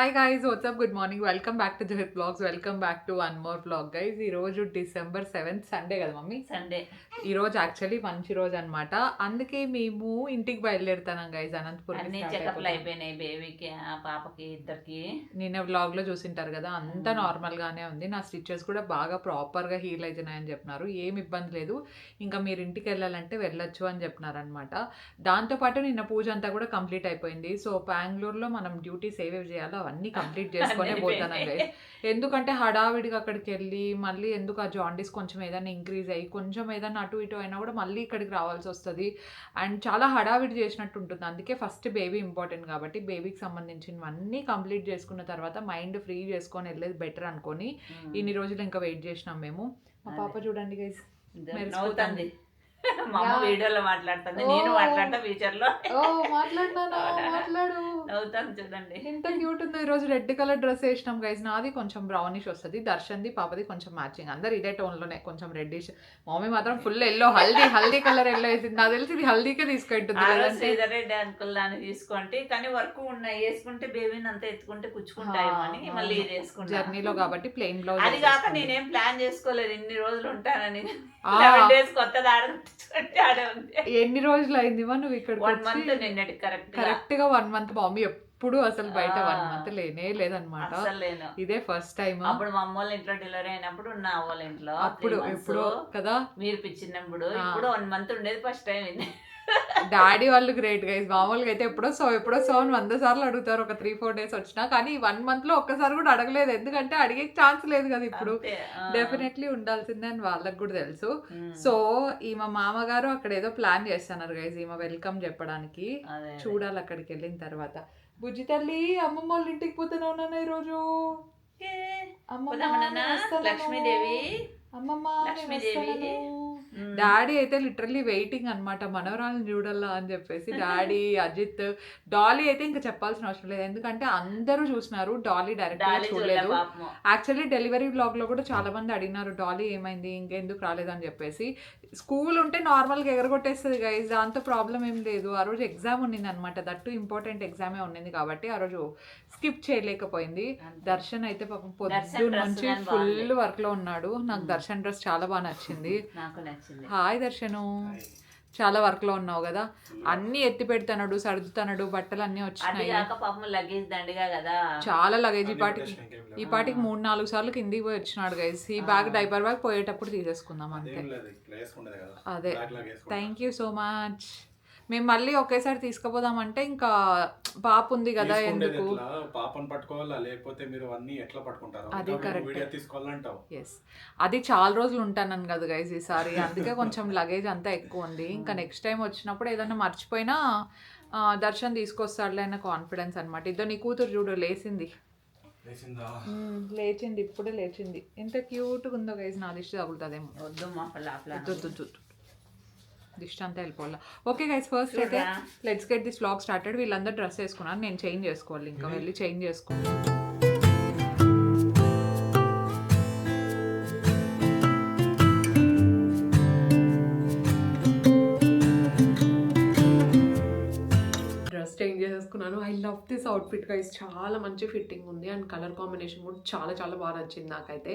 Hi guys what's up good morning welcome back to Jahith blogs welcome back to one more blog guys. ఈ రోజు December 7th Sunday కదా mummy. Sunday ఈ రోజు actually మంచి రోజు అనమాట. అందుకే మేము ఇంటికి బయలుదేరుతాం గైస్. అనంతపురం అన్ని చెకప్లు అయిపోయినాయి బేబీకి పాపకి ఇద్దరికి. నిన్న వ్లాగ్ లో చూసింటారు కదా, అంతా నార్మల్ గానే ఉంది. నా స్టిచెస్ కూడా బాగా ప్రాపర్ గా హీల్ అయినాయని చెప్పినారు. ఏం ఇబ్బంది లేదు, ఇంకా మీరు ఇంటికి వెళ్ళాలంటే వెళ్ళొచ్చు అని చెప్పినారు అనమాట. దాంతోపాటు నిన్న పూజ అంతా కూడా కంప్లీట్ అయిపోయింది. సో బెంగళూరులో మనం డ్యూటీస్ ఏవేవి చేయాలో అవన్నీ కంప్లీట్ చేసుకునే పోతాను గైస్. ఎందుకంటే హడావిడిగా అక్కడికి వెళ్ళి మళ్ళీ ఎందుకు ఆ జాండీస్ కొంచెం ఏదైనా ఇంక్రీజ్ అయ్యి కొంచెం ఏదైనా అటు ఇటు అయినా కూడా మళ్ళీ ఇక్కడికి రావాల్సి వస్తుంది. అండ్ చాలా హడావిడి చేసినట్టు ఉంటుంది. అందుకే ఫస్ట్ బేబీ ఇంపార్టెంట్ కాబట్టి బేబీకి సంబంధించినవన్నీ కంప్లీట్ చేసుకున్న తర్వాత మైండ్ ఫ్రీ చేసుకొని వెళ్ళేది బెటర్ అనుకొని ఇన్ని రోజులు ఇంకా వెయిట్ చేసినాం మేము. మా పాప చూడండి గైస్ నవ్వుతుంది. మా అమ్మ వీడియోలో మాట్లాడుతుంది, నేను మాట్లాడతా ఫ్యూచర్ లో. నవ్వుతాను చూడండి, ఎంత క్యూట్ ఉందో. ఈ రోజు రెడ్ కలర్ డ్రెస్ వేసినాం గైస్. నాది కొంచెం బ్రౌనిష్ వస్తుంది, దర్శన్ది పాపది కొంచెం మ్యాచింగ్. అందరు ఇదే టోన్ లోనే కొంచెం రెడ్డిష్. మమ్మీ మాత్రం full yellow, haldi colour yellow వేసింది. నాకు తెలిసి ఇది హల్దీకే తీసుకుంటుంది. రెడ్ అంకుల్ దాన్ని తీసుకోండి, కానీ వర్క్ ఉన్నాయి వేసుకుంటే బేబీని అంతా ఎత్తుకుంటే కుచ్చుకుంటాయని మళ్ళీ ఇది వేసుకుంటా. జర్నీలో కాబట్టి ప్లెయిన్ బ్లౌజ్. అది కాక నేనేం ప్లాన్ చేసుకోలేదు ఇన్ని రోజులు ఉంటానని. కొత్తది ఎన్ని రోజులు అయింది నువ్వు ఇక్కడ? 1 month నిన్నటి కరెక్ట్ గా 1 month. మమ్మీ ఎప్పుడు అసలు బయట 1 month లేనే లేదనమాట. ఇదే ఫస్ట్ టైం. అప్పుడు మా అమ్మ వాళ్ళ ఇంట్లో డెలివరీ అయినప్పుడు ఉన్న వాళ్ళ ఇంట్లో అప్పుడు ఎప్పుడు కదా మీరు పిచ్చినప్పుడు. ఇప్పుడు 1 month ఉండేది ఫస్ట్ టైం ఇది. డాడీ వాళ్ళు గ్రేట్ గైస్. మామూలుగా అయితే ఎప్పుడో సో 100 సార్లు అడుగుతారు ఒక 3-4 days వచ్చినా. కానీ 1 month లో ఒక్కసారి కూడా అడగలేదు, ఎందుకంటే అడిగే ఛాన్స్ లేదు కదా ఇప్పుడు. డెఫినెట్లీ ఉండాల్సిందే అని వాళ్ళకి కూడా తెలుసు. సో ఈమె మామగారు అక్కడ ఏదో ప్లాన్ చేస్తున్నారు గైస్, ఈమె వెల్కమ్ చెప్పడానికి. చూడాలి అక్కడికి వెళ్ళిన తర్వాత. బుజ్జి తల్లి అమ్మమ్మ వాళ్ళ ఇంటికి పోతున్నాను ఈ రోజు. లక్ష్మీదేవి అమ్మమ్మ లక్ష్మీదేవి. డాడీ అయితే లిటరల్లీ వెయిటింగ్ అనమాట, మనవరాలను చూడాలా అని చెప్పేసి. డాడీ, అజిత్, డాలీ అయితే ఇంకా చెప్పాల్సిన అవసరం లేదు, ఎందుకంటే అందరూ చూసినారు. డాలీ డైరెక్ట్ గా చూడలేదు. యాక్చువల్లీ డెలివరీ బ్లాగ్ లో కూడా చాలా మంది అడిగినారు డాలీ ఏమైంది, ఇంకెందుకు రాలేదు అని చెప్పేసి. స్కూల్ ఉంటే నార్మల్గా ఎగరగొట్టేస్తుంది గైజ్, దాంతో ప్రాబ్లం ఏం లేదు. ఆ రోజు ఎగ్జామ్ ఉండింది అనమాట, దట్టు ఇంపార్టెంట్ ఎగ్జామే ఉండింది కాబట్టి ఆ రోజు స్కిప్ చేయలేకపోయింది. దర్శన్ అయితే పాపం పొద్దున్న నుంచి ఫుల్ వర్క్ లో ఉన్నాడు. నాకు దర్శన్ డ్రెస్ చాలా బాగా నచ్చింది. హాయ్ దర్శను, చాలా వర్క్ లో ఉన్నావు కదా. అన్ని ఎత్తి పెడతాడు, సర్దుతాడు, బట్టలు అన్ని వచ్చినాయి. చాలా లగేజ్. ఈ పాటికి 3-4 సార్లు కిందికి పోయి వచ్చినాడు గైస్. ఈ బ్యాగ్ డైపర్ బ్యాగ్ పోయేటప్పుడు తీసేసుకుందాం అంతే. అదే, థ్యాంక్ యూ సో మచ్. మేము మళ్ళీ ఒకేసారి తీసుకుపోదామంటే ఇంకా పాప ఉంది కదా, ఎందుకు పాపను పట్టుకోవాలా, లేకపోతే మీరు అన్ని ఎట్లా పట్టుకుంటారు? అది కరెక్ట్. తీసుకోవాలంటావు. ఎస్, అది చాలా రోజులు ఉంటాను కదా గైస్ ఈసారి, అందుకే కొంచెం లగేజ్ అంతా ఎక్కువ ఉంది. ఇంకా నెక్స్ట్ టైం వచ్చినప్పుడు ఏదైనా మర్చిపోయినా దర్శన్ తీసుకొస్తాడులే అన్న కాన్ఫిడెన్స్ అనమాట. ఇద్దరు నీ కూతురు చూడు లేచింది, ఇప్పుడే లేచింది. ఎంత క్యూట్గా ఉందో గైస్. నా దిష్టి తగులుతుందేమో. వద్దు, దిష్టి అంతా వెళ్ళిపోవాలి. ఓకే గైస్, ఫస్ట్ అయితే let's get this vlog started. వీళ్ళందరూ డ్రెస్ వేసుకున్నారు, నేను చేంజ్ చేసుకోవాలి. ఇంకా వెళ్ళి చేంజ్ చేసుకోవాలి. చేంజ్ చేసేసుకున్నాను. I love this outfit guys, చాలా మంచి ఫిట్టింగ్ ఉంది అండ్ కలర్ కాంబినేషన్ కూడా చాలా బాగా నచ్చింది నాకైతే.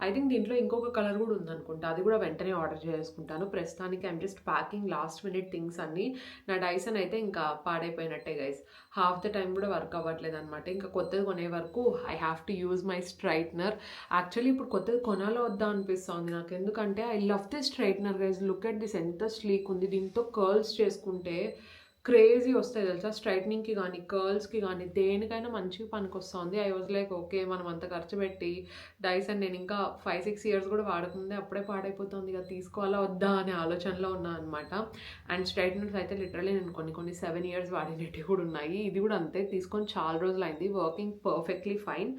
ఐ థింక్ దీంట్లో ఇంకొక కలర్ కూడా ఉందనుకుంటా, అది కూడా వెంటనే ఆర్డర్ చేసుకుంటాను. ప్రస్తుతానికి I'm just packing last minute things అన్ని. నా డైసన్ అయితే ఇంకా పాడైపోయినట్టే గైస్, హాఫ్ ద టైం కూడా వర్క్ అవ్వట్లేదు అనమాట. ఇంకా కొత్తది కొనే వరకు I have to use my straightener. Actually ఇప్పుడు కొత్తది కొనాలో వద్దా అనిపిస్తుంది నాకు, ఎందుకంటే I love this straightener guys. Look at this, ఎంత స్లీక్ ఉంది. దీంతో కర్ల్స్ చేసుకుంటే క్రేజీ వస్తాయి తెలుసా, స్ట్రైట్నింగ్కి కానీ కర్ల్స్కి కానీ దేనికైనా మంచిగా పనికి వస్తుంది. ఐ వాజ్ లైక్ ఓకే, మనం అంత ఖర్చు పెట్టి డైసన్ నేను ఇంకా 5-6 years కూడా వాడకముందే అప్పుడే పాడైపోతుంది కదా, తీసుకోవాలా వద్దా అనే ఆలోచనలో ఉన్నా అనమాట. అండ్ స్ట్రైట్నర్స్ అయితే లిటరలీ నేను కొన్ని 7 years వాడినట్టు కూడా ఉన్నాయి. ఇది కూడా అంతే, తీసుకొని చాలా రోజులు అయింది, వర్కింగ్ పర్ఫెక్ట్లీ ఫైన్.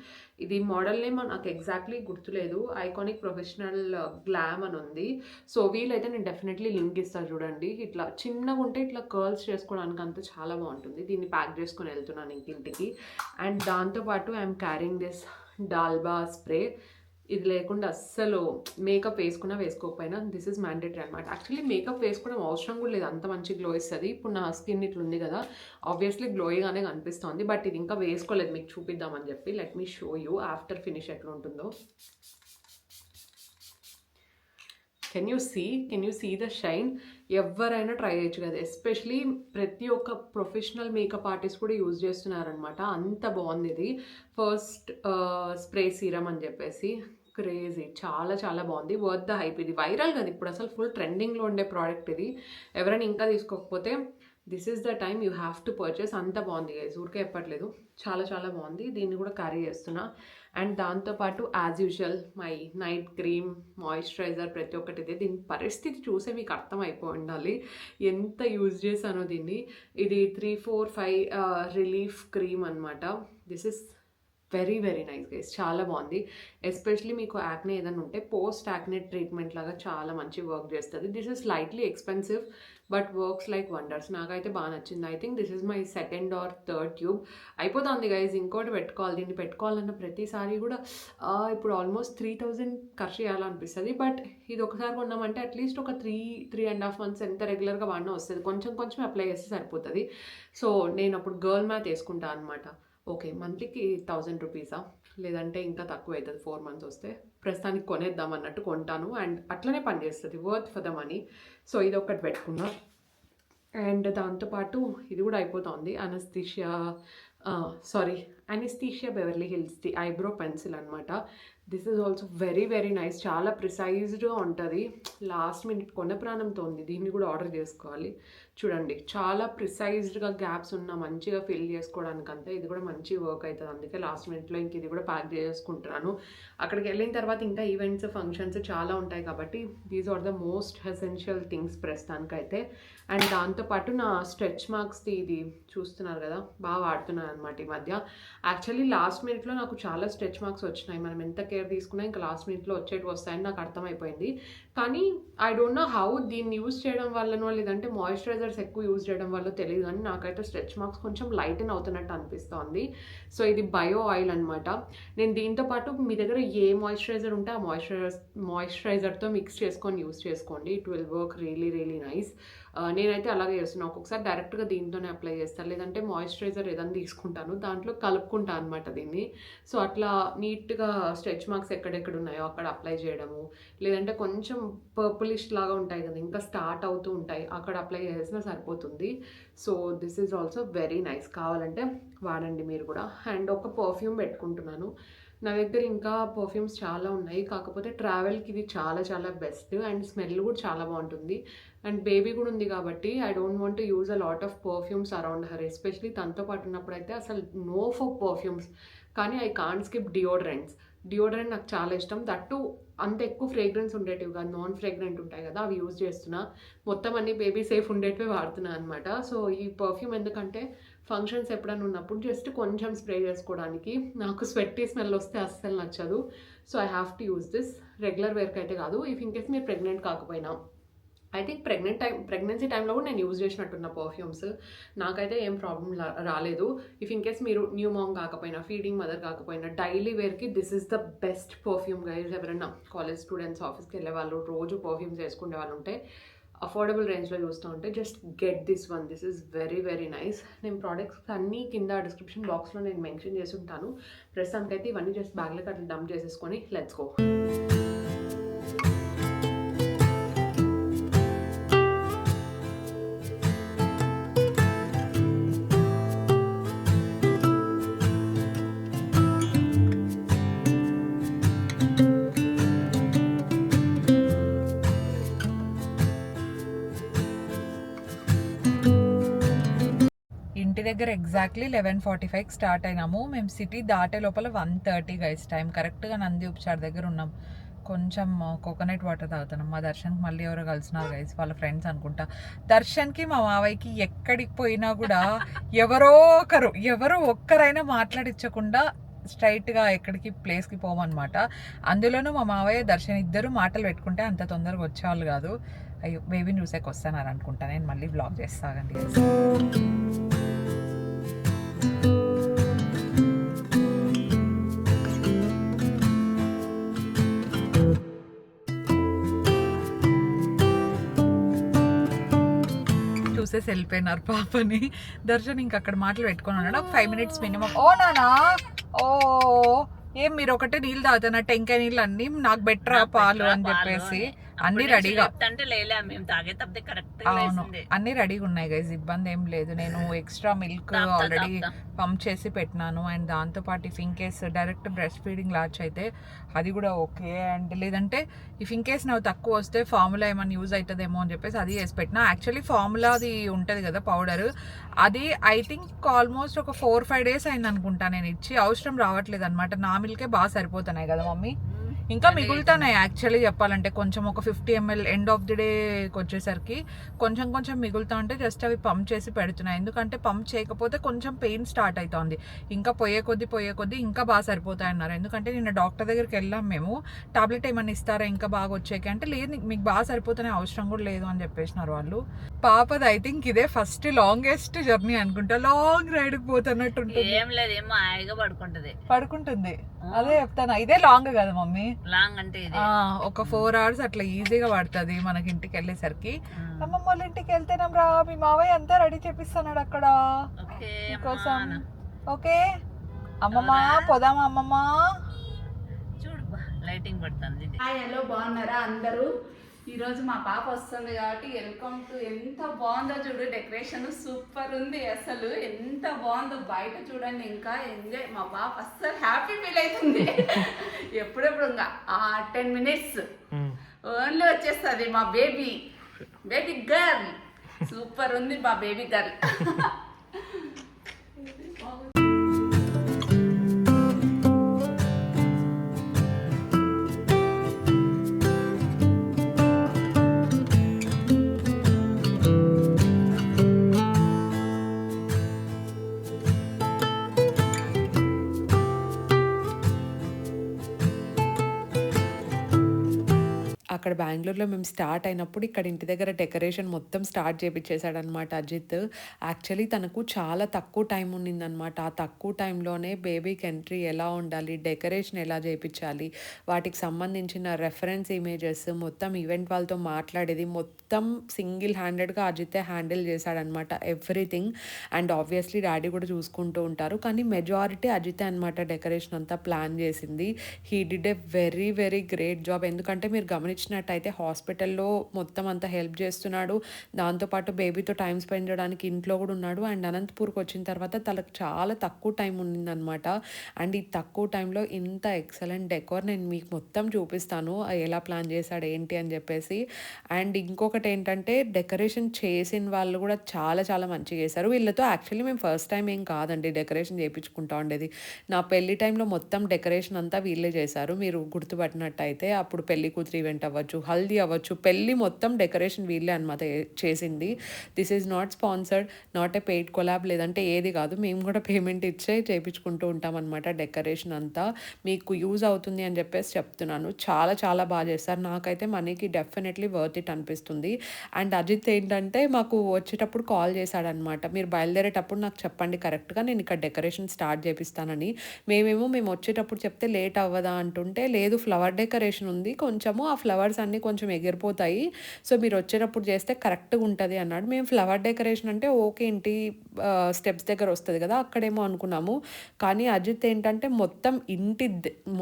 ఇది మోడల్ నేమ్ నాకు ఎగ్జాక్ట్లీ గుర్తులేదు, ఐకానిక్ ప్రొఫెషనల్ గ్లామ్ అని ఉంది. సో వీలైతే నేను డెఫినెట్లీ లింక్ ఇస్తాను చూడండి. ఇట్లా చిన్నగా ఉంటే ఇట్లా కర్ల్స్ చేసుకోవడానికి అంతా చాలా బాగుంటుంది. దీన్ని ప్యాక్ చేసుకొని వెళ్తున్నాను ఇంటికి. అండ్ దాంతోపాటు ఐఎమ్ క్యారింగ్ దిస్ డాల్బా స్ప్రే. ఇది లేకుండా అస్సలు మేకప్ వేసుకున్నా వేసుకోకపోయినా దిస్ ఇస్ మ్యాండేటరీ అనమాట. యాక్చువల్లీ మేకప్ వేసుకోవడం అవసరం కూడా లేదు, అంత మంచి గ్లో ఇస్తుంది. ఇప్పుడు నా స్కిన్ ఇట్లా ఉంది కదా, ఆబ్వియస్లీ గ్లోయింగ్గానే కనిపిస్తుంది. బట్ ఇది ఇంకా వేసుకోలేదు, మీకు చూపిద్దామని చెప్పి. Let me show you after finish ఎట్లా ఉంటుందో. Can you see the shine? ఎవరైనా ట్రై చేయొచ్చు కదా, ఎస్పెషలీ ప్రతి ఒక్క ప్రొఫెషనల్ మేకప్ ఆర్టిస్ట్ కూడా యూజ్ చేస్తున్నారనమాట. అంత బాగుంది ఇది. ఫస్ట్ స్ప్రే సీరమ్ అని చెప్పేసి క్రేజీ, చాలా చాలా బాగుంది. Worth the hype. ఇది వైరల్ కదా ఇప్పుడు, అసలు ఫుల్ ట్రెండింగ్లో ఉండే ప్రోడక్ట్ ఇది. ఎవరైనా ఇంకా తీసుకోకపోతే this is the time, you have to purchase. అంత బాగుంది గైస్, ఊరికే చెప్పట్లేదు, చాలా చాలా బాగుంది. దీన్ని కూడా క్యారీ చేస్తున్నా. అండ్ దాంతోపాటు as usual my night cream, moisturiser, ప్రతి ఒక్కటి ఇదే. దీని పరిస్థితి చూసే మీకు అర్థమైపోయి ఉండాలి ఎంత యూజ్ చేశానో దీన్ని. ఇది 3-4-5 రిలీఫ్ క్రీమ్ అనమాట. This is very very nice guys, చాలా బాగుంది. ఎస్పెషలీ మీకు యాక్నే ఏదైనా ఉంటే పోస్ట్ యాక్నే ట్రీట్మెంట్ లాగా చాలా మంచి వర్క్ చేస్తుంది. This is slightly expensive but works like wonders. నాకైతే బాగా నచ్చింది. I think this is my 2nd or 3rd tube. అయిపోతుంది గైజ్, ఇంకోటి పెట్టుకోవాలి. దీన్ని పెట్టుకోవాలన్న ప్రతిసారి కూడా ఇప్పుడు ఆల్మోస్ట్ 3000 ఖర్చు చేయాలనిపిస్తుంది. బట్ ఇది ఒకసారి కొన్నామంటే అట్లీస్ట్ ఒక 3.5 months ఎంత రెగ్యులర్గా వాడినా వస్తుంది. కొంచెం కొంచెం అప్లై చేస్తే సరిపోతుంది. సో నేను అప్పుడు గర్ల్ మ్యాథ్ వేసుకుంటాను అనమాట. ఓకే, మంత్లీకి 1000 రూపీసా, లేదంటే ఇంకా తక్కువ అవుతుంది 4 months వస్తే. ప్రస్తుతానికి కొనేద్దాం అన్నట్టు కొంటాను. అండ్ అట్లనే పనిచేస్తుంది, worth for the money. So ఇది ఒకటి పెట్టుకున్నా. అండ్ దాంతోపాటు ఇది కూడా అయిపోతుంది. అనస్థీషియా బెవర్లీ హిల్స్ది ఐబ్రో పెన్సిల్ అనమాట. This is also very very nice, చాలా ప్రిసైజ్డ్గా ఉంటుంది. లాస్ట్ మినిట్ కొన్న ప్రాణంతో ఉంది, దీన్ని కూడా ఆర్డర్ చేసుకోవాలి. చూడండి, చాలా ప్రిసైజ్డ్గా గ్యాప్స్ ఉన్న మంచిగా ఫిల్ చేసుకోవడానికి అంతా ఇది కూడా మంచి వర్క్ అవుతుంది. అందుకే లాస్ట్ మినిట్లో ఇంక ఇది కూడా ప్యాక్ చేసుకుంటున్నాను. అక్కడికి వెళ్ళిన తర్వాత ఇంకా ఈవెంట్స్, ఫంక్షన్స్ చాలా ఉంటాయి కాబట్టి these are the most essential things ప్రస్తుతానికైతే. అండ్ దాంతోపాటు నా స్ట్రెచ్ మార్క్స్ది ఇది చూస్తున్నారు కదా, బాగా వాడుతున్నాను అనమాట ఈ మధ్య. యాక్చువల్లీ లాస్ట్ మినిట్లో నాకు చాలా స్ట్రెచ్ మార్క్స్ వచ్చినాయి. మనం ఎంత కేర్ తీసుకున్నా ఇంకా లాస్ట్ మినిట్లో వచ్చేటి వస్తాయని నాకు అర్థమైపోయింది. కానీ ఐ డోంట్ నో హౌ దీన్ని యూజ్ చేయడం వల్లనో లేదంటే మాయిశ్చరైజర్స్ ఎక్కువ యూజ్ చేయడం వల్ల తెలియదు, కానీ నాకైతే స్ట్రెచ్ మార్క్స్ కొంచెం లైటన్ అవుతున్నట్టు అనిపిస్తుంది. సో ఇది బయో ఆయిల్ అనమాట. నేను దీంతో పాటు మీ దగ్గర ఏ మాయిశ్చరైజర్ ఉంటే ఆ మాయిశ్చరైజర్తో మిక్స్ చేసుకొని యూజ్ చేసుకోండి. It will work really really nice. నేనైతే అలాగే చేస్తున్నాను. ఒక్కొక్కసారి డైరెక్ట్గా దీంతోనే అప్లై చేస్తాను, లేదంటే మాయిశ్చరైజర్ ఏదైనా తీసుకుంటాను, దాంట్లో కలుపుకుంటాను అనమాట దీన్ని. సో అట్లా నీట్గా స్ట్రెచ్ మార్క్స్ ఎక్కడెక్కడ ఉన్నాయో అక్కడ అప్లై చేయడము, లేదంటే కొంచెం పర్పులిష్ లాగా ఉంటాయి కదా ఇంకా స్టార్ట్ అవుతూ ఉంటాయి, అక్కడ అప్లై చేసినా సరిపోతుంది. So this is also very nice, కావాలంటే వాడండి మీరు కూడా. అండ్ ఒక పర్ఫ్యూమ్ పెట్టుకుంటున్నాను. నా దగ్గర ఇంకా పర్ఫ్యూమ్స్ చాలా ఉన్నాయి, కాకపోతే ట్రావెల్కి ఇది చాలా చాలా బెస్ట్. అండ్ స్మెల్ కూడా చాలా బాగుంటుంది. అండ్ బేబీ కూడా ఉంది కాబట్టి I don't want to use a lot of perfumes around her. Especially తనతో పాటు ఉన్నప్పుడు అయితే అసలు నో ఫర్ పర్ఫ్యూమ్స్. కానీ ఐ కాంట్ స్కిప్ డియోడ్రెంట్ నాకు చాలా ఇష్టం. దట్టు అంత ఎక్కువ ఫ్రేగ్రెన్స్ ఉండేటివి కాదు, నాన్ ఫ్రేగ్రెంట్ ఉంటాయి కదా, అవి యూజ్ చేస్తున్నా. మొత్తం అన్ని బేబీ సేఫ్ ఉండేటివి వాడుతున్నా అనమాట. సో ఈ పర్ఫ్యూమ్ ఎందుకంటే ఫంక్షన్స్ ఎప్పుడైనా ఉన్నప్పుడు జస్ట్ కొంచెం స్ప్రే చేసుకోవడానికి. నాకు స్వెట్టీ స్మెల్ వస్తే అస్సలు నచ్చదు. So I have to use this. Regular వేర్కి అయితే కాదు. ఇఫ్ ఇన్ కేస్ మీరు ప్రెగ్నెంట్ కాకపోయినా, ఐ థింక్ ప్రెగ్నెన్సీ టైంలో కూడా నేను యూజ్ చేసినట్టున్న పర్ఫ్యూమ్స్, నాకైతే ఏం ప్రాబ్లం రాలేదు. ఇఫ్ ఇన్ కేస్ మీరు న్యూ మామ్ కాకపోయినా, ఫీడింగ్ మదర్ కాకపోయినా, డైలీ వేర్కి this is the best perfume guys. ఎవరైనా కాలేజ్ స్టూడెంట్స్, ఆఫీస్కి వెళ్ళే వాళ్ళు, రోజు పర్ఫ్యూమ్స్ వేసుకునే వాళ్ళు ఉంటే, అఫోర్డబుల్ రేంజ్లో చూస్తూ ఉంటే just get this one. This is very very nice. నేను ప్రోడక్ట్స్ అన్నీ కింద డిస్క్రిప్షన్ బాక్స్లో నేను మెన్షన్ చేసి ఉంటాను. ప్రస్తుతానికైతే ఇవన్నీ జస్ట్ బ్యాగ్లోకి అట్లా డంప్ చేసేసుకొని లెట్స్ గో. ఇంటి దగ్గర ఎగ్జాక్ట్లీ 11:45కి స్టార్ట్ అయినాము. మేము సిటీ దాటే లోపల 1:30 గైస్ టైం. కరెక్ట్గా నంది ఉపచార్ దగ్గర ఉన్నాం. కొంచెం కోకోనట్ వాటర్ తాగుతున్నాం. మా దర్శన్కి మళ్ళీ ఎవరో కలిసినారు గైస్, వాళ్ళ ఫ్రెండ్స్ అనుకుంటా. దర్శన్కి మా మావయ్యకి ఎక్కడికి పోయినా కూడా ఎవరో ఒక్కరైనా మాట్లాడించకుండా స్ట్రైట్గా ఎక్కడికి ప్లేస్కి పోమన్నమాట. అందులోనూ మా మావయ్య దర్శన్ ఇద్దరు మాటలు పెట్టుకుంటే అంత తొందరగా వచ్చేవాళ్ళు కాదు. అయ్యో, బేబీని చూసేకి వస్తున్నారు అనుకుంటా. నేను మళ్ళీ బ్లాగ్ చేస్తాగండి. చూసేసి వెళ్ళిపోయినారు పాపని. దర్శన్ ఇంక అక్కడ మాటలు పెట్టుకొని ఉన్నాడు. ఒక 5 minutes మినిమం. ఓ నానా, ఓ ఏం మీరు ఒకటే నీళ్ళు తాగుతున్నా, టెంకాయ నీళ్ళు అన్ని నాకు బెటర్ పాలు అని చెప్పేసి అన్ని రెడీగా. అవును, అన్ని రెడీగా ఉన్నాయి గైస్, ఇబ్బంది ఏం లేదు. నేను ఎక్స్ట్రా మిల్క్ ఆల్రెడీ పంప్ చేసి పెట్టినాను. అండ్ దాంతోపాటు if in case direct breast feeding latch అయితే అది కూడా ఓకే. అండ్ లేదంటే ఇఫ్ ఇన్ కేస్ నాకు తక్కువ వస్తే ఫార్ములా ఏమైనా యూజ్ అవుతుందేమో అని చెప్పేసి అది వేసి పెట్టినా. యాక్చువల్లీ ఫార్ములా అది ఉంటుంది కదా పౌడర్, అది ఐ థింక్ ఆల్మోస్ట్ ఒక 4-5 days అయింది అనుకుంటా నేను ఇచ్చి. అవసరం రావట్లేదు అనమాట, నా మిల్కే బాగా సరిపోతున్నాయి కదా మమ్మీ. ఇంకా మిగులుతున్నాయి యాక్చువల్లీ చెప్పాలంటే, కొంచెం ఒక 50 ml ఎండ్ ఆఫ్ ది డేకి వచ్చేసరికి కొంచెం కొంచెం మిగులుతా ఉంటే జస్ట్ అవి పంప్ చేసి పెడుతున్నాయి. ఎందుకంటే పంప్ చేయకపోతే కొంచెం పెయిన్ స్టార్ట్ అవుతుంది. ఇంకా పోయే కొద్దీ ఇంకా బాగా సరిపోతాయి అన్నారు. ఎందుకంటే నిన్న డాక్టర్ దగ్గరికి వెళ్ళాం మేము, టాబ్లెట్ ఏమైనా ఇస్తారా ఇంకా బాగా వచ్చేకి అంటే, లేదు మీకు బాగా సరిపోతున్నాయి అవసరం కూడా లేదు అని చెప్పేసినారు వాళ్ళు. పాపది ఐ థింక్ ఇదే ఫస్ట్ లాంగెస్ట్ జర్నీ అనుకుంటా, లాంగ్ రైడ్ పోతున్నట్టు పడుకుంటుంది. అదే చెప్తాను, ఇదే లాంగ్ కదా మమ్మీ, లాంగ్ అంటే ఒక 4 hours అట్లా ఈజీగా పడుతుంది మనకి ఇంటికి వెళ్ళేసరికి. అమ్మమ్మ వాళ్ళ ఇంటికి వెళ్తేనాం రా, మీ మావయ్య అంతా రెడీ చేపిస్తున్నాడు అక్కడ కోసం. ఓకే అమ్మమ్మ, పోదామా అమ్మమ్మ? చూడు లైటింగ్ పడుతుంది. హాయ్, హలో, బాగున్నారా అందరూ? ఈరోజు మా పాప వస్తుంది కాబట్టి వెల్కమ్ టు. ఎంత బాగుందో చూడు, డెకరేషన్ సూపర్ ఉంది అసలు, ఎంత బాగుందో. బయట చూడండి, ఇంకా ఎంజాయ్. మా పాప అస్సలు హ్యాపీ ఫీల్ అవుతుంది. ఎప్పుడెప్పుడు ఇంకా 10 minutes ఓన్లీ వచ్చేస్తుంది మా బేబీ గర్ల్. సూపర్ ఉంది మా బేబీ గర్ల్. అక్కడ బెంగళూరులో మేము స్టార్ట్ అయినప్పుడు ఇక్కడ ఇంటి దగ్గర డెకరేషన్ మొత్తం స్టార్ట్ చేయించేశాడనమాట అజిత్. యాక్చువల్లీ తనకు చాలా తక్కువ టైం ఉన్నిందనమాట. ఆ తక్కువ టైంలోనే బేబీకి ఎంట్రీ ఎలా ఉండాలి, డెకరేషన్ ఎలా చేయించాలి, వాటికి సంబంధించిన రెఫరెన్స్ ఇమేజెస్ మొత్తం ఈవెంట్ వాళ్ళతో మాట్లాడేది మొత్తం సింగిల్ హ్యాండెడ్గా అజితే హ్యాండిల్ చేశాడనమాట ఎవ్రీథింగ్. అండ్ ఆబ్వియస్లీ డాడీ కూడా చూసుకుంటూ ఉంటారు, కానీ మెజారిటీ అజితే అనమాట డెకరేషన్ అంతా ప్లాన్ చేసింది. He did a very very great job. ఎందుకంటే మీరు గమనించినట్టయితే హాస్పిటల్లో మొత్తం అంతా హెల్ప్ చేస్తున్నాడు, దాంతోపాటు బేబీతో టైం స్పెండ్ చేయడానికి ఇంట్లో కూడా ఉన్నాడు. అండ్ అనంతపూర్కి వచ్చిన తర్వాత తనకు చాలా తక్కువ టైం ఉండిందనమాట. అండ్ ఈ తక్కువ టైంలో ఇంత ఎక్సలెంట్ డెకోర్ నేను మీకు మొత్తం చూపిస్తాను ఎలా ప్లాన్ చేశాడు ఏంటి అని చెప్పేసి. అండ్ ఇంకొకటి ఏంటంటే డెకరేషన్ చేసిన వాళ్ళు కూడా చాలా చాలా మంచిగా చేశారు. వీళ్ళతో యాక్చువల్లీ మేము ఫస్ట్ టైం ఏం కాదండి డెకరేషన్ చేయించుకుంటా ఉండేది. నా పెళ్లి టైంలో మొత్తం డెకరేషన్ అంతా వీళ్ళే చేశారు. మీరు గుర్తుపట్టినట్టయితే అప్పుడు పెళ్లి కూతురు ఈవెంట్ అవ్వచ్చు, హల్దీ అవ్వచ్చు, పెళ్లి మొత్తం డెకరేషన్ వీళ్ళే అనమాట చేసింది. This is not sponsored, not a paid collab, లేదంటే ఏది కాదు. మేము కూడా పేమెంట్ ఇచ్చే చేయించుకుంటూ ఉంటాం అనమాట డెకరేషన్ అంతా. మీకు యూజ్ అవుతుంది అని చెప్పేసి చెప్తున్నాను. చాలా చాలా బాగా చేస్తారు. నాకైతే మనీకి డెఫినెట్లీ వర్త్ ఇట్ అనిపిస్తుంది. అండ్ అజిత్ ఏంటంటే మాకు వచ్చేటప్పుడు కాల్ చేశాడనమాట, మీరు బయలుదేరేటప్పుడు నాకు చెప్పండి కరెక్ట్గా, నేను ఇక్కడ డెకరేషన్ స్టార్ట్ చేపిస్తానని. మేము వచ్చేటప్పుడు చెప్తే లేట్ అవ్వదా అంటుంటే, లేదు ఫ్లవర్ డెకరేషన్ ఉంది కొంచెము, ఆ ఫ్లవర్స్ అన్నీ కొంచెం ఎగిరిపోతాయి, సో మీరు వచ్చేటప్పుడు చేస్తే కరెక్ట్గా ఉంటుంది అన్నాడు. మేము ఫ్లవర్ డెకరేషన్ అంటే ఓకే ఇంటి స్టెప్స్ దగ్గర వస్తుంది కదా అక్కడేమో అనుకున్నాము. కానీ అజిత్ ఏంటంటే మొత్తం ఇంటి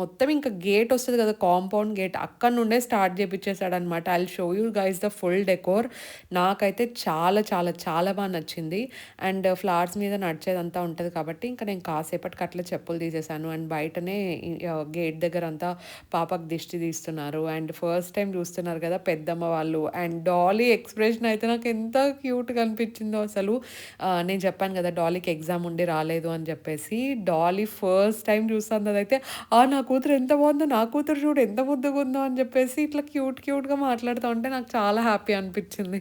మొత్తం ఇంకా గేట్ వస్తుంది కదా కాంపౌండ్ గేట్, అక్కడ నుండే స్టార్ట్ చేయించేసాడు అనమాట. I will show you guys the full decor. నాకైతే చాలా చాలా చాలా బాగా నచ్చింది. అండ్ ఫ్లవర్స్ మీద నడిచేదంతా ఉంటుంది కాబట్టి ఇంకా నేను కాసేపటికి అట్లా చెప్పులు తీసేసాను. అండ్ బయటనే గేట్ దగ్గర అంతా పాపకు దిష్టి తీస్తున్నారు. అండ్ ఫస్ట్ టైం చూస్తున్నారు కదా పెద్దమ్మ వాళ్ళు. అండ్ డాలీ ఎక్స్ప్రెషన్ అయితే నాకు ఎంత క్యూట్గా అనిపించిందో అసలు. నేను చెప్పాను కదా డాలీకి ఎగ్జామ్ ఉండి రాలేదు అని చెప్పేసి. డాలీ ఫస్ట్ టైం చూస్తుంది అయితే, నా కూతురు ఎంత బాగుందో, నా కూతురు చూడు ఎంత ముద్దుగా ఉందో అని చెప్పేసి ఇట్లా క్యూట్గా మాట్లాడుతూ ఉంటే నాకు చాలా హ్యాపీ అనిపించింది.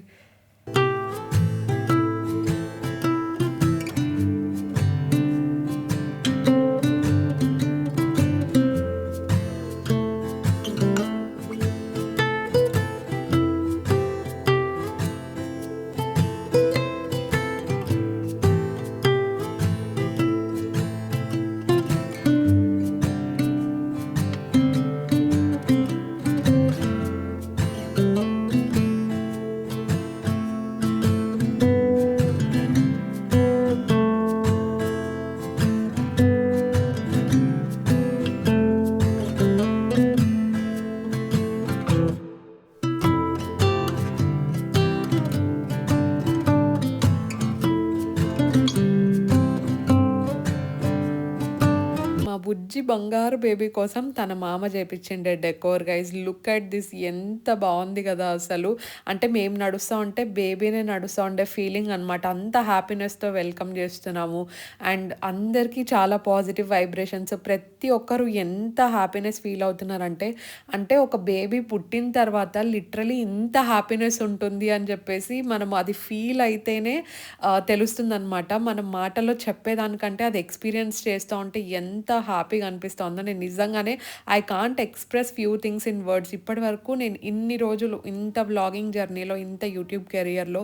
బుజ్జి బంగారు బేబీ కోసం తన మామ చేపించిండే decor guys. Look at this, ఎంత బాగుంది కదా అసలు. అంటే మేము నడుస్తూ ఉంటే బేబీనే నడుస్తూ ఉండే ఫీలింగ్ అనమాట. అంత హ్యాపీనెస్తో వెల్కమ్ చేస్తున్నాము. అండ్ అందరికీ చాలా పాజిటివ్ వైబ్రేషన్స్. ప్రతి ఒక్కరు ఎంత హ్యాపీనెస్ ఫీల్ అవుతున్నారంటే, అంటే ఒక బేబీ పుట్టిన తర్వాత లిటరలీ ఇంత హ్యాపీనెస్ ఉంటుంది అని చెప్పేసి మనం అది ఫీల్ అయితేనే తెలుస్తుందనమాట. మనం మాటలో చెప్పేదానికంటే అది ఎక్స్పీరియన్స్ చేస్తూ ఉంటే ఎంత హ్యాపీగా అనిపిస్తుందో. నేను నిజంగానే I can't express few things in words. ఇప్పటి వరకు నేను ఇన్ని రోజులు ఇంత వ్లాగింగ్ జర్నీలో, ఇంత యూట్యూబ్ కెరియర్లో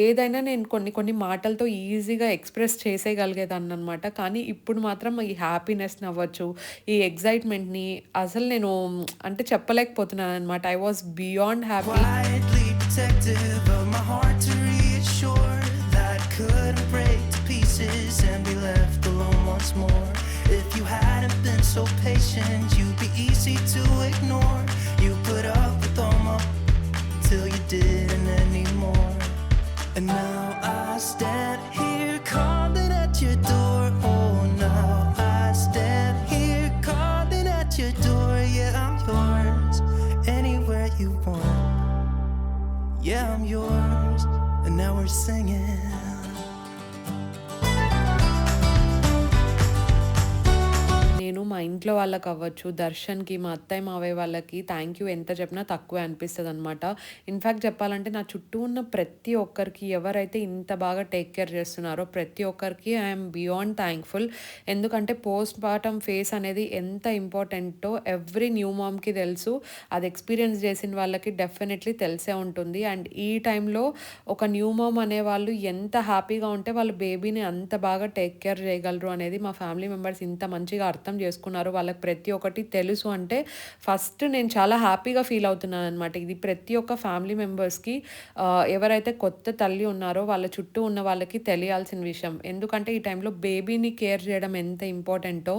ఏదైనా నేను కొన్ని మాటలతో ఈజీగా ఎక్స్ప్రెస్ చేసేయగలిగేదాన్ని అనమాట. కానీ ఇప్పుడు మాత్రం ఈ హ్యాపీనెస్ని అవ్వచ్చు, ఈ ఎగ్జైట్మెంట్ని అసలు నేను అంటే చెప్పలేకపోతున్నాను అనమాట. I was beyond happy. Quietly protective of my heart to reassure that couldn't break to pieces and be left alone once more. If you hadn't been so patient, you'd be easy to ignore. You put up with all my till you didn't anymore. And now I stand here calling at your door. Oh, now I stand here calling at your door. Yeah, I'm yours anywhere you want. Yeah, I'm yours, and now we're singing. నేను మా ఇంట్లో వాళ్ళకి అవ్వచ్చు, దర్శన్కి, మా అత్తయ్య మావయ్య వాళ్ళకి thank you ఎంత చెప్పినా తక్కువే అనిపిస్తుంది అనమాట. ఇన్ఫ్యాక్ట్ చెప్పాలంటే నా చుట్టూ ఉన్న ప్రతి ఒక్కరికి ఎవరైతే ఇంత బాగా టేక్ కేర్ చేస్తున్నారో ప్రతి ఒక్కరికి ఐఎమ్ బియాండ్ థ్యాంక్ఫుల్. ఎందుకంటే పోస్ట్ పార్టమ్ ఫేస్ అనేది ఎంత ఇంపార్టెంటో ఎవ్రీ న్యూ మామ్కి తెలుసు. అది ఎక్స్పీరియన్స్ చేసిన వాళ్ళకి డెఫినెట్లీ తెలిసే ఉంటుంది. అండ్ ఈ టైంలో ఒక న్యూ మామ్ అనేవాళ్ళు ఎంత హ్యాపీగా ఉంటే వాళ్ళు బేబీని అంత బాగా టేక్ కేర్ చేయగలరు అనేది మా ఫ్యామిలీ మెంబర్స్ ఇంత మంచిగా అర్థం చేసుకున్నారు. వాళ్ళకి ప్రతి ఒక్కటి తెలుసు అంటే ఫస్ట్ నేను చాలా హ్యాపీగా ఫీల్ అవుతున్నాను అనమాట. ఇది ప్రతి ఒక్క ఫ్యామిలీ మెంబర్స్కి ఎవరైతే కొత్త తల్లి ఉన్నారో వాళ్ళ చుట్టూ ఉన్న వాళ్ళకి తెలియాల్సిన విషయం. ఎందుకంటే ఈ టైంలో బేబీని కేర్ చేయడం ఎంత ఇంపార్టెంటో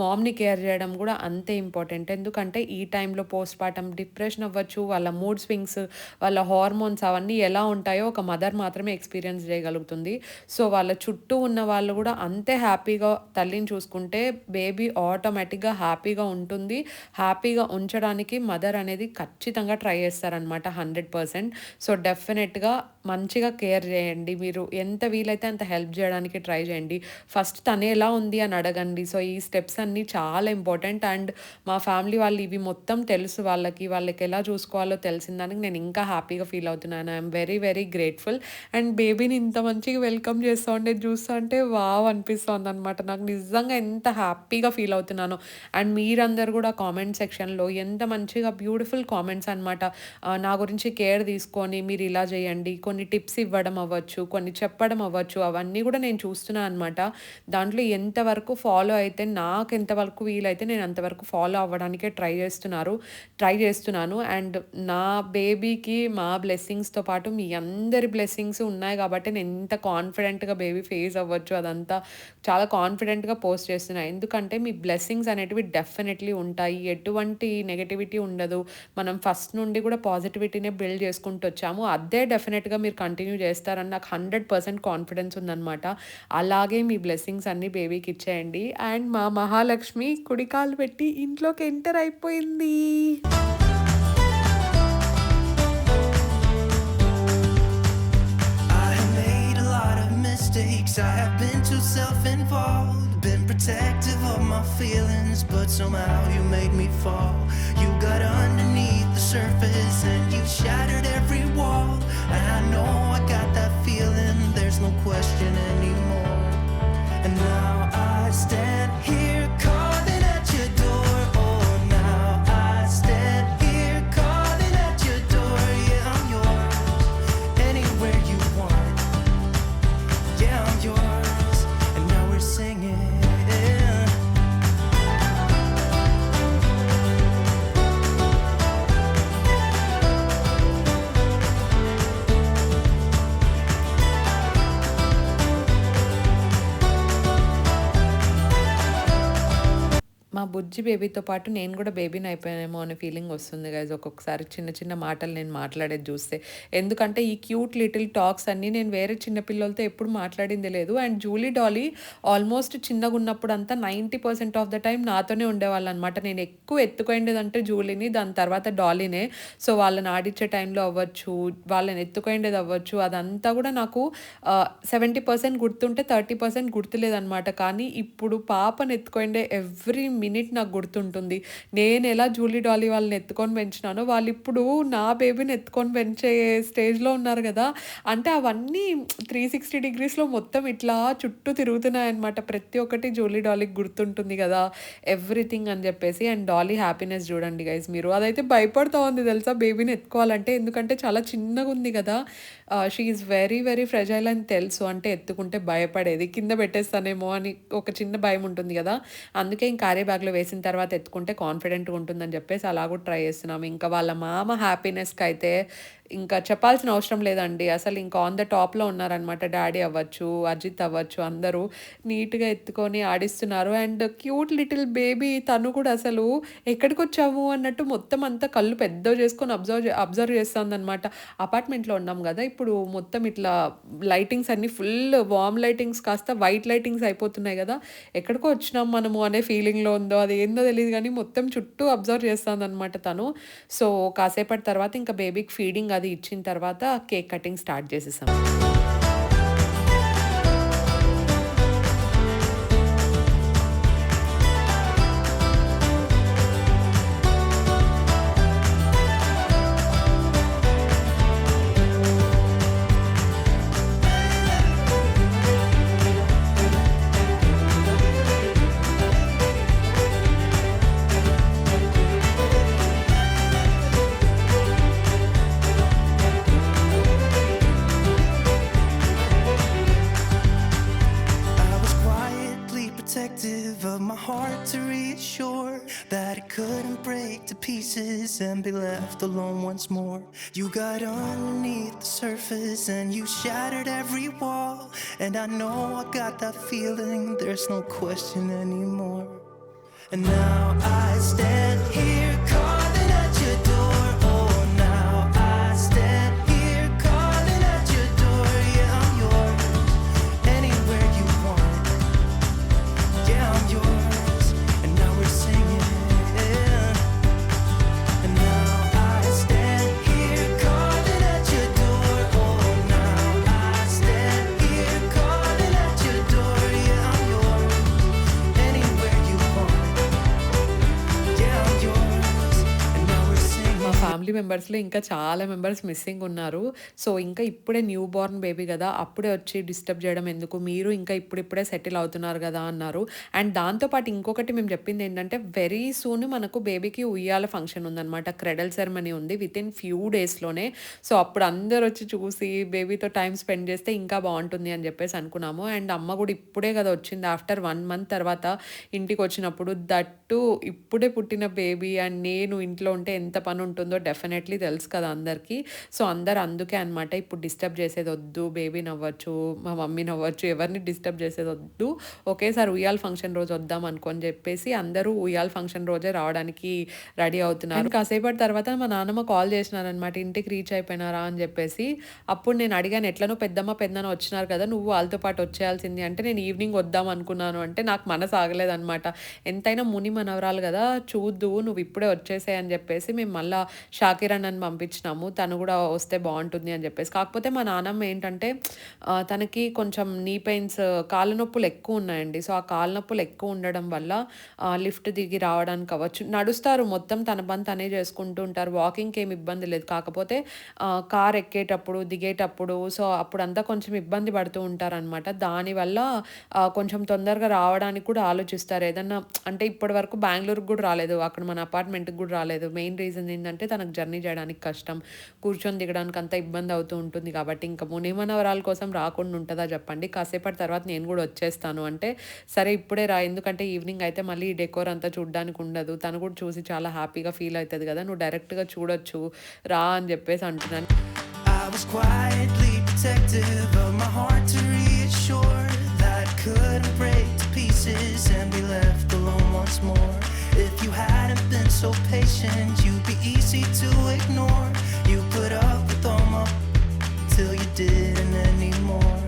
మామ్ని కేర్ చేయడం కూడా అంతే ఇంపార్టెంట్. ఎందుకంటే ఈ టైంలో పోస్ట్ పార్టమ్ డిప్రెషన్ అవ్వచ్చు, వాళ్ళ మూడ్ స్వింగ్స్, వాళ్ళ హార్మోన్స్ అవన్నీ ఎలా ఉంటాయో ఒక మదర్ మాత్రమే ఎక్స్పీరియన్స్ చేయగలుగుతుంది. సో వాళ్ళ చుట్టూ ఉన్న వాళ్ళు కూడా అంతే హ్యాపీగా తల్లిని చూసుకుంటే బేబీ ఆటోమేటిక్గా హ్యాపీగా ఉంటుంది. హ్యాపీగా ఉంచడానికి మదర్ అనేది ఖచ్చితంగా ట్రై చేస్తారనమాట 100%. సో డెఫినెట్గా మంచిగా కేర్ చేయండి. మీరు ఎంత వీలైతే అంత హెల్ప్ చేయడానికి ట్రై చేయండి. ఫస్ట్ తను ఎలా ఉంది అని అడగండి. సో ఈ స్టెప్స్ అన్నీ చాలా ఇంపార్టెంట్. అండ్ మా ఫ్యామిలీ వాళ్ళు ఇవి మొత్తం తెలుసు, వాళ్ళకి ఎలా చూసుకోవాలో తెలిసిన దానికి నేను ఇంకా హ్యాపీగా ఫీల్ అవుతున్నాను. I'm very very grateful. And బేబీని ఇంత మంచిగా వెల్కమ్ చేస్తూ ఉంటే చూస్తూ ఉంటే వావ్ అనిపిస్తుంది అనమాట. నాకు నిజంగా ఎంత హ్యాపీగా ఫీల్ అవుతున్నాను. అండ్ మీరందరూ కూడా కామెంట్ సెక్షన్లో ఎంత మంచిగా బ్యూటిఫుల్ కామెంట్స్ అనమాట. నా గురించి కేర్ తీసుకొని మీరు ఇలా చేయండి, కొన్ని టిప్స్ ఇవ్వడం అవ్వచ్చు, కొన్ని చెప్పడం అవ్వచ్చు, అవన్నీ కూడా నేను చూస్తున్నాను అనమాట. దాంట్లో ఎంతవరకు ఫాలో అయితే నాకు ఎంతవరకు వీలైతే నేను అంతవరకు ఫాలో అవ్వడానికే ట్రై చేస్తున్నాను. అండ్ నా బేబీకి మా బ్లెస్సింగ్స్తో పాటు మీ అందరి బ్లెస్సింగ్స్ ఉన్నాయి కాబట్టి నేను ఇంత కాన్ఫిడెంట్గా బేబీ ఫేస్ అవ్వచ్చు, అదంతా చాలా కాన్ఫిడెంట్గా పోస్ట్ చేస్తున్నాను. ఎందుకంటే మీ బ్లెస్సింగ్స్ అనేటివి డెఫినెట్లీ ఉంటాయి. ఎటువంటి నెగటివిటీ ఉండదు. మనం ఫస్ట్ నుండి కూడా పాజిటివిటీనే బిల్డ్ చేసుకుంటూ వచ్చాము. అదే డెఫినెట్గా మీరు కంటిన్యూ చేస్తారని నాకు 100% కాన్ఫిడెన్స్ ఉందన్నమాట. అలాగే మీ బ్లెస్సింగ్స్ అన్నీ బేబీకి ఇచ్చేయండి. అండ్ మా మహాలక్ష్మి కుడికాలు పెట్టి ఇంట్లోకి ఎంటర్ అయిపోయింది. I have made a lot of mistakes. I have been too self-involved, been protective of my feelings, but somehow you made me fall. You got underneath the surface and you shattered every wall. And I know I got that feeling, there's no question anymore. And now I stand here calling at your door. Oh, now I stand here calling at your door. Yeah, I'm yours anywhere you want. Yeah, I'm yours, and now we're singing. బుజ్జి బేబీతో పాటు నేను కూడా బేబీని అయిపోయానేమో అనే feeling వస్తుంది guys ఒక్కొక్కసారి చిన్న చిన్న మాటలు నేను మాట్లాడేది చూస్తే. ఎందుకంటే ఈ క్యూట్ లిటిల్ టాక్స్ అన్నీ నేను వేరే చిన్న పిల్లలతో ఎప్పుడు మాట్లాడింది లేదు. అండ్ జూలీ డాలీ ఆల్మోస్ట్ చిన్నగా ఉన్నప్పుడు అంతా 90% ఆఫ్ ద టైం నాతోనే ఉండేవాళ్ళు అనమాట. నేను ఎక్కువ ఎత్తుకోండేదంటే జూలీని, దాని తర్వాత డాలీనే. సో వాళ్ళని ఆడిచ్చే టైంలో అవ్వచ్చు, వాళ్ళని ఎత్తుకోండేది అవ్వచ్చు, అదంతా కూడా నాకు 70% గుర్తుంటే 30% గుర్తులేదనమాట. కానీ ఇప్పుడు పాపను ఎత్తుకోండే ఎవ్రీ మినిట్ నాకు గుర్తుంటుంది. నేను ఎలా జూలీ డాలీ వాళ్ళని ఎత్తుకొని పెంచినానో వాళ్ళు ఇప్పుడు నా బేబీని ఎత్తుకొని పెంచే స్టేజ్లో ఉన్నారు కదా. అంటే అవన్నీ 360 degreesలో మొత్తం ఇట్లా చుట్టూ తిరుగుతున్నాయన్నమాట. ప్రతి ఒక్కటి జూలీ డాలీకి గుర్తుంటుంది కదా ఎవ్రీథింగ్ అని చెప్పేసి. అండ్ డాలీ హ్యాపీనెస్ చూడండి గైస్ మీరు. అదైతే భయపడుతూ ఉంది తెలుసా బేబీని ఎత్తుకోవాలంటే, ఎందుకంటే చాలా చిన్నగా ఉంది కదా. She is very very fragile అని తెలుసు. అంటే ఎత్తుకుంటే భయపడేది, కింద పెట్టేస్తానేమో అని ఒక చిన్న భయం ఉంటుంది కదా. అందుకే ఇంకా క్యారీ బ్యాగ్లో వేసిన తర్వాత ఎత్తుకుంటే కాన్ఫిడెంట్గా ఉంటుందని చెప్పేసి అలా కూడా ట్రై చేస్తున్నాము. ఇంకా వాళ్ళ మామ హ్యాపీనెస్కి అయితే ఇంకా చెప్పాల్సిన అవసరం లేదండి. అసలు ఇంకా ఆన్ ద టాప్లో ఉన్నారనమాట. డాడీ అవ్వచ్చు, అజిత్ అవ్వచ్చు, అందరూ నీట్గా ఎత్తుకొని ఆడిస్తున్నారు. అండ్ క్యూట్ లిటిల్ బేబీ తను కూడా అసలు ఎక్కడికి వచ్చాము అన్నట్టు మొత్తం అంతా కళ్ళు పెద్ద చేసుకొని అబ్జర్వ్ చేస్తుంది అనమాట. అపార్ట్మెంట్లో ఉన్నాం కదా ఇప్పుడు, మొత్తం ఇట్లా లైటింగ్స్ అన్నీ ఫుల్ వార్మ్ లైటింగ్స్ కాస్త వైట్ లైటింగ్స్ అయిపోతున్నాయి కదా. ఎక్కడికో వచ్చినాం మనము అనే ఫీలింగ్లో ఉందో అది ఏందో తెలియదు కానీ మొత్తం చుట్టూ అబ్జర్వ్ చేస్తుంది అనమాట తను. సో కాసేపటి తర్వాత ఇంకా బేబీకి ఫీడింగ్ అది ఇచ్చిన తర్వాత కేక్ కటింగ్ స్టార్ట్ చేసేసాం. Of my heart to reassure that it couldn't break to pieces and be left alone once more. You got underneath the surface and you shattered every wall, and I know I got that feeling, there's no question anymore. And now I stand here calling at your door. Oh, now I stand here calling at your door. Yeah, I'm yours anywhere you want. Yeah, I'm yours, and now we're singing. And now I stand here calling at your door. Oh, now I stand here calling at your door. Yeah, I'm yours, anywhere you want. Yeah, I'm yours, and now we're singing. మా family మెంబర్స్లో ఇంకా చాలా members missing ఉన్నారు. So ఇంకా ఇప్పుడే new Born baby కదా, అప్పుడే వచ్చి డిస్టర్బ్ చేయడం ఎందుకు, మీరు ఇంకా ఇప్పుడిప్పుడే సెటిల్ అవుతున్నారు కదా అన్నారు. అండ్ దాంతోపాటు ఇంకొకటి మేము చెప్పింది ఏంటంటే వెరీ సూన్ మనకు బేబీకి ఉయ్యాల ఫంక్షన్ ఉందన్నమాట. క్రెడల్ సెరమనీ ఉంది వితిన్ ఫ్యూ డేస్లోనే. సో అప్పుడు అందరు వచ్చి చూసి బేబీతో టైం స్పెండ్ చేస్తే ఇంకా బాగుంటుంది అని చెప్పేసి అనుకున్నాము. అండ్ అమ్మ కూడా ఇప్పుడే కదా వచ్చింది, ఆఫ్టర్ 1 month తర్వాత ఇంటికి వచ్చినప్పుడు. దట్టు ఇప్పుడే పుట్టిన బేబీ అండ్ నేను ఇంట్లో ఉంటే ఎంత పని ఉంటుందో డెఫినెట్లీ తెలుసు కదా అందరికీ. సో అందరు అందుకే అనమాట ఇప్పుడు డిస్టర్బ్ చేసేది వద్దు, బేబీని అవ్వచ్చు, మా మమ్మీని అవ్వచ్చు, ఎవరిని డిస్టర్బ్ చేసేది వద్దు, ఒకేసారి ఉయ్యాల ఫంక్షన్ రోజు వద్దాం అనుకొని చెప్పేసి అందరూ ఉయ్యాల ఫంక్షన్ రోజే రావడానికి రెడీ అవుతున్నారు. కాసేపటి తర్వాత మా నాన్నమ్మ కాల్ చేసినారనమాట, ఇంటికి రీచ్ అయిపోయినారా అని చెప్పేసి. అప్పుడు నేను అడిగాను, ఎట్లనో పెద్దమ్మ పెద్దన వచ్చినారు కదా, నువ్వు వాళ్ళతో పాటు వచ్చేయాల్సింది అంటే, నేను ఈవినింగ్ వద్దాం అనుకున్నాను అంటే నాకు మనసు ఆగలేదనమాట. ఎంతైనా ముని మనవరాలు కదా, చూద్దు నువ్వు ఇప్పుడే వచ్చేసాయి అని చెప్పేసి మేము మళ్ళీ షాకిర్ అన్నని పంపించినాము, తను కూడా వస్తే బాగుంటుంది అని చెప్పేసి. కాకపోతే మా నాన్నమ్మ ఏంటంటే తనకి కొంచెం నీ పెయిన్స్, కాళ్ళ నొప్పులు ఎక్కువ ఉన్నాయండి. సో ఆ కాళ్ళ నొప్పులు ఎక్కువ ఉండడం వల్ల లిఫ్ట్ దిగి రావడానికి అవ్వచ్చు, నడుస్తారు మొత్తం తన పని తనే చేసుకుంటూ ఉంటారు, వాకింగ్కి ఏమి ఇబ్బంది లేదు. కాకపోతే కార్ ఎక్కేటప్పుడు దిగేటప్పుడు సో అప్పుడంతా కొంచెం ఇబ్బంది పడుతూ ఉంటారనమాట. దానివల్ల కొంచెం తొందరగా రావడానికి కూడా ఆలోచిస్తారు. ఏదన్నా అంటే ఇప్పటి వరకు బెంగళూరుకి కూడా రాలేదు, అక్కడ మన అపార్ట్మెంట్కి కూడా రాలేదు. మెయిన్ రీజన్ ఏంటంటే తనకు జర్నీ చేయడానికి కష్టం, కూర్చొని దిగడానికి అంత ఇబ్బంది అవుతూ ఉంటుంది. కాబట్టి ఇంకా మునిమనవరాల కోసం రాకుండా ఉంటుందా చెప్పండి. కాసేపటి తర్వాత నేను కూడా వచ్చేస్తాను అంటే, సరే ఇప్పుడే రా, ఎందుకంటే ఈవినింగ్ అయితే మళ్ళీ ఈ డెకోర్ అంతా చూడడానికి ఉండదు, తను కూడా చూసి చాలా హ్యాపీగా ఫీల్ అవుతుంది కదా, నువ్వు డైరెక్ట్గా చూడొచ్చు రా అని చెప్పేసి అంటున్నాను. I was quietly protective of my heart to reassure that it couldn't break to pieces and be left alone once more. If you hadn't been so patient, you'd be easy to ignore. You put up with all my till you didn't anymore.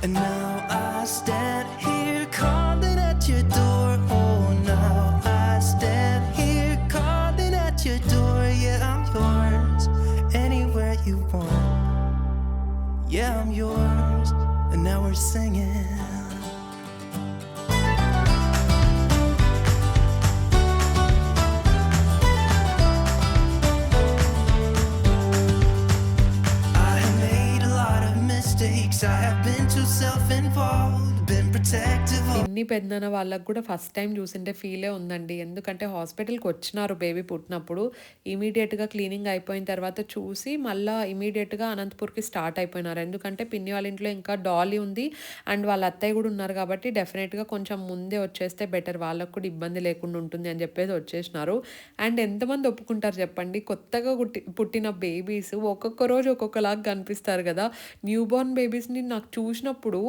And now I stand here calling at your door. Oh, now I stand here calling at your door. Yeah, I'm yours anywhere you want. Yeah, I'm yours. And now we're singing. I have made a lot of mistakes. I have been too self-involved, been protective of ఇన్ని పెద్దన వాళ్ళకి కూడా first time చూసింటే ఫీలే ఉందండి. ఎందుకంటే హాస్పిటల్కి వచ్చినారు baby పుట్టినప్పుడు. ఇమీడియట్గా cleaning అయిపోయిన తర్వాత చూసి మళ్ళీ ఇమీడియట్గా అనంతపూర్కి స్టార్ట్ అయిపోయినారు. ఎందుకంటే పిన్ని వాళ్ళ ఇంట్లో ఇంకా డాలీ ఉంది అండ్ వాళ్ళ అత్తయ్య కూడా ఉన్నారు కాబట్టి డెఫినెట్గా కొంచెం ముందే వచ్చేస్తే బెటర్, వాళ్ళకు కూడా ఇబ్బంది లేకుండా ఉంటుంది అని చెప్పేసి వచ్చేసినారు. అండ్ ఎంతమంది ఒప్పుకుంటారు చెప్పండి, కొత్తగా పుట్టిన బేబీస్ ఒక్కొక్క రోజు ఒక్కొక్కలాగా కనిపిస్తారు కదా. న్యూ బోర్న్ బేబీస్ని నాకు చూసినప్పుడు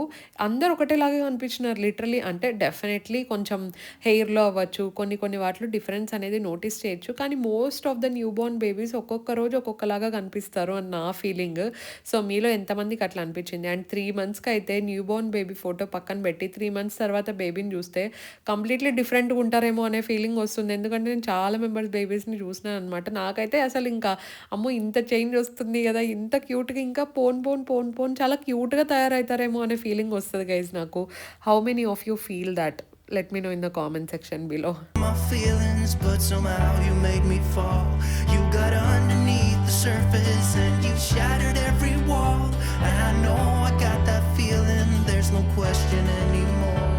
అందరు ఒకటేలాగా కనిపించినారు లిటరలీ. అంటే డెఫినెట్లీ కొంచెం హెయిర్లో అవ్వచ్చు, కొన్ని వాటిలో డిఫరెన్స్ అనేది నోటీస్ చేయొచ్చు, కానీ most of the new Born babies ఒక్కొక్క రోజు ఒక్కొక్కలాగా కనిపిస్తారు అని నా ఫీలింగ్. సో మీలో ఎంతమందికి అట్లా అనిపించింది? అండ్ 3 monthsకి అయితే న్యూ బోర్న్ బేబీ ఫోటో పక్కన పెట్టి 3 months తర్వాత బేబీని చూస్తే కంప్లీట్లీ డిఫరెంట్గా ఉంటారేమో అనే ఫీలింగ్ వస్తుంది. ఎందుకంటే నేను చాలా మెంబర్స్ బేబీస్ని చూసినాను అనమాట. నాకైతే అసలు ఇంకా అమ్మో ఇంత చేంజ్ వస్తుంది కదా, ఇంత క్యూట్గా ఇంకా పోన్ చాలా క్యూట్గా తయారవుతారేమో అనే ఫీలింగ్ వస్తుంది గైజ్ నాకు. How many of you feel that? Let me know in the comment section below. my feelings, but somehow you made me fall. You got underneath the surface and you shattered every wall. And I know I got that feeling, there's no question anymore.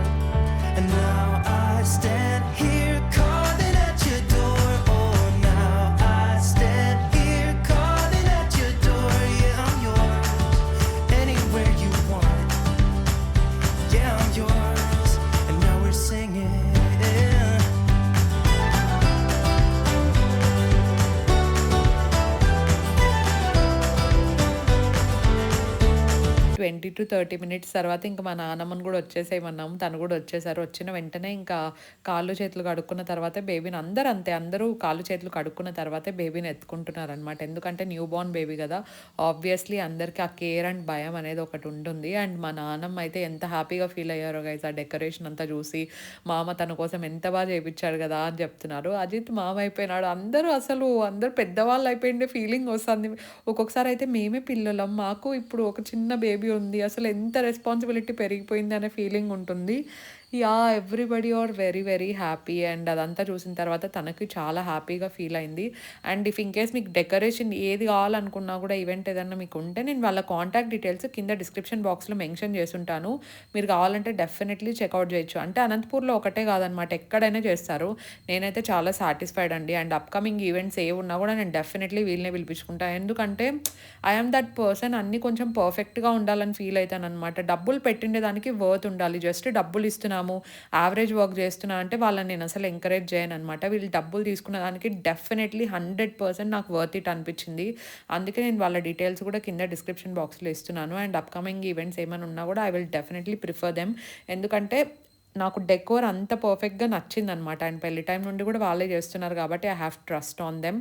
And now I stand here calling at your door. Oh, now I stand here calling at your door. Yeah, I'm yours anywhere you want. Yeah, I'm yours. And now we're singing. 20 to 30 minutes తర్వాత ఇంకా మా నాన్నమ్మని కూడా వచ్చేసేయమన్నాము. తను కూడా వచ్చేసారు. వచ్చిన వెంటనే ఇంకా కాళ్ళు చేతులు కడుక్కున్న తర్వాతే బేబీని అందరూ కాళ్ళు చేతులు కడుక్కున్న తర్వాతే బేబీని ఎత్తుకుంటున్నారనమాట. ఎందుకంటే న్యూ బోర్న్ బేబీ కదా, ఆబ్వియస్లీ అందరికీ ఆ కేర్ అండ్ భయం అనేది ఒకటి ఉంటుంది. అండ్ మా నాన్నమ్మ అయితే ఎంత హ్యాపీగా ఫీల్ అయ్యారో గైస్ ఆ డెకరేషన్ అంతా చూసి. మామ తన కోసం ఎంత బాగా చేయించాడు కదా అని చెప్తున్నారు. అజిత్ మామ అయిపోయినాడు. అందరూ పెద్దవాళ్ళు అయిపోయిండే ఫీలింగ్ వస్తుంది. ఒక్కొక్కసారి అయితే మేమే పిల్లలం, మాకు ఇప్పుడు ఒక చిన్న బేబీ ఉంది, అసలు ఎంత రెస్పాన్సిబిలిటీ పెరిగిపోయింది అనే ఫీలింగ్ ఉంటుంది. Yeah, everybody are very very happy. And అదంతా చూసిన తర్వాత తనకి చాలా హ్యాపీగా ఫీల్ అయింది. అండ్ ఇఫ్ ఇన్ కేస్ మీకు డెకరేషన్ ఏది కావాలనుకున్నా కూడా ఈవెంట్ ఏదన్నా మీకు ఉంటే నేను వాళ్ళ కాంటాక్ట్ డీటెయిల్స్ కింద డిస్క్రిప్షన్ బాక్స్లో మెన్షన్ చేసుంటాను. మీరు కావాలంటే డెఫినెట్లీ చెక్అవుట్ చేయొచ్చు. అంటే అనంతపూర్లో ఒకటే కాదనమాట, ఎక్కడైనా చేస్తారు. నేనైతే చాలా సాటిస్ఫైడ్ అండి. అండ్ అప్కమింగ్ ఈవెంట్స్ ఏ ఉన్నా కూడా నేను డెఫినెట్లీ వీళ్ళనే పిలిపించుకుంటాను. ఎందుకంటే ఐఎమ్ దట్ పర్సన్, అన్నీ కొంచెం పర్ఫెక్ట్గా ఉండాలని ఫీల్ అవుతాను అనమాట. డబ్బులు పెట్టిండే దానికి వర్త్ ఉండాలి. జస్ట్ డబ్బులు ఇస్తున్నాము, యావరేజ్ వర్క్ చేస్తున్నా అంటే వాళ్ళని నేను అసలు ఎంకరేజ్ చేయను అనమాట. వీళ్ళు డబ్బులు తీసుకున్న దానికి డెఫినెట్లీ 100% నాకు వర్త్ ఇట్ అనిపించింది. అందుకే నేను వాళ్ళ డీటెయిల్స్ కూడా కింద డిస్క్రిప్షన్ బాక్స్లో ఇస్తున్నాను. అండ్ అప్కమింగ్ ఈవెంట్స్ ఏమైనా ఉన్నా కూడా I will definitely prefer them. ఎందుకంటే నాకు డెకోర్ అంత పర్ఫెక్ట్గా నచ్చిందనమాట. అండ్ పెళ్లి టైం నుండి కూడా వాళ్ళే చేస్తున్నారు కాబట్టి I have trust on them.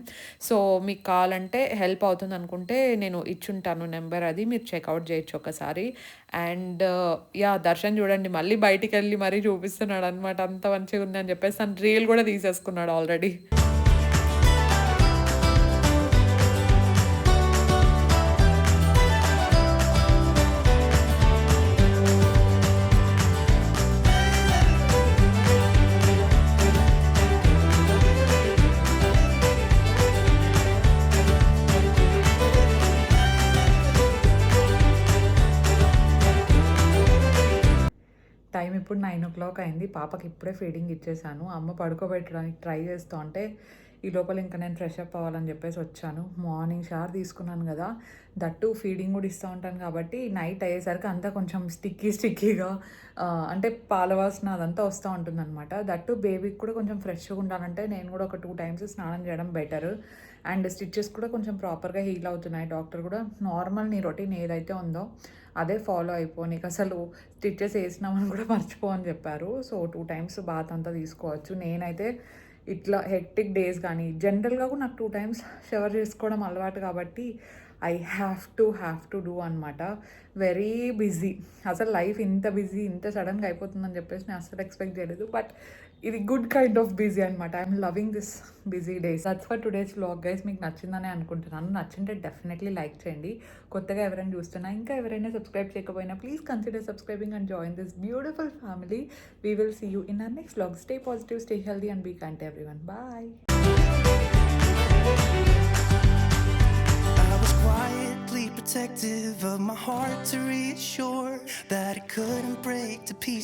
So మీకు కావాలంటే హెల్ప్ అవుతుంది అనుకుంటే నేను ఇచ్చుంటాను నెంబర్, అది మీరు చెక్అవుట్ చేయొచ్చు ఒకసారి. అండ్ యా, దర్శన్ చూడండి మళ్ళీ బయటికి వెళ్ళి మరీ చూపిస్తున్నాడు అనమాట, అంత మంచిగా ఉంది అని చెప్పేసి. తను రీల్ కూడా తీసేసుకున్నాడు ఆల్రెడీ. టైం ఇప్పుడు 9 o'clock అయింది. పాపకి ఇప్పుడే ఫీడింగ్ ఇచ్చేసాను. అమ్మ పడుకోబెట్టడానికి ట్రై చేస్తూ ఉంటే ఈ లోపల ఇంకా నేను ఫ్రెష్ అప్ అవ్వాలని చెప్పేసి వచ్చాను. మార్నింగ్ షవర్ తీసుకున్నాను కదా, దట్టు ఫీడింగ్ కూడా ఇస్తూ ఉంటాను కాబట్టి నైట్ అయ్యేసరికి అంతా కొంచెం స్టిక్కీగా అంటే పాల వాసన అదంతా వస్తూ ఉంటుందన్నమాట. దట్టు బేబీకి కూడా కొంచెం ఫ్రెష్గా ఉండాలంటే నేను కూడా ఒక 2 times స్నానం చేయడం బెటర్. అండ్ స్టిచ్చెస్ కూడా కొంచెం ప్రాపర్గా హీల్ అవుతున్నాయి. డాక్టర్ కూడా నార్మల్ నీ రొటీన్ ఏదైతే ఉందో అదే ఫాలో అయిపో, నీకు అసలు స్టిచ్చెస్ వేసినామని కూడా మర్చిపో అని చెప్పారు. సో 2 times బాత్ అంతా తీసుకోవచ్చు. నేనైతే ఇట్లా హెక్టిక్ డేస్ కానీ జనరల్గా కూడా నాకు 2 times షవర్ చేసుకోవడం అలవాటు కాబట్టి ఐ హ్యావ్ టు డూ అనమాట. Very busy. అసలు లైఫ్ ఇంత బిజీ ఇంత సడన్గా అయిపోతుందని చెప్పేసి నేను అసలు ఎక్స్పెక్ట్ చేయలేదు. బట్ ఇది గుడ్ కైండ్ ఆఫ్ బిజీ అనమాట. I'm loving this busy days. That's for today's vlog guys. మీకు నచ్చిందని అనుకుంటున్నాను. నచ్చింటే డెఫినెట్లీ లైక్ చేయండి. కొత్తగా ఎవరైనా చూస్తున్నా, ఇంకా ఎవరైనా సబ్స్క్రైబ్ చేయకపోయినా please consider subscribing and join this beautiful family. We will see you in our next vlog. Stay positive, stay healthy and be kind to everyone. Bye. I was quietly protective of my heart to reassure that it couldn't break to pieces.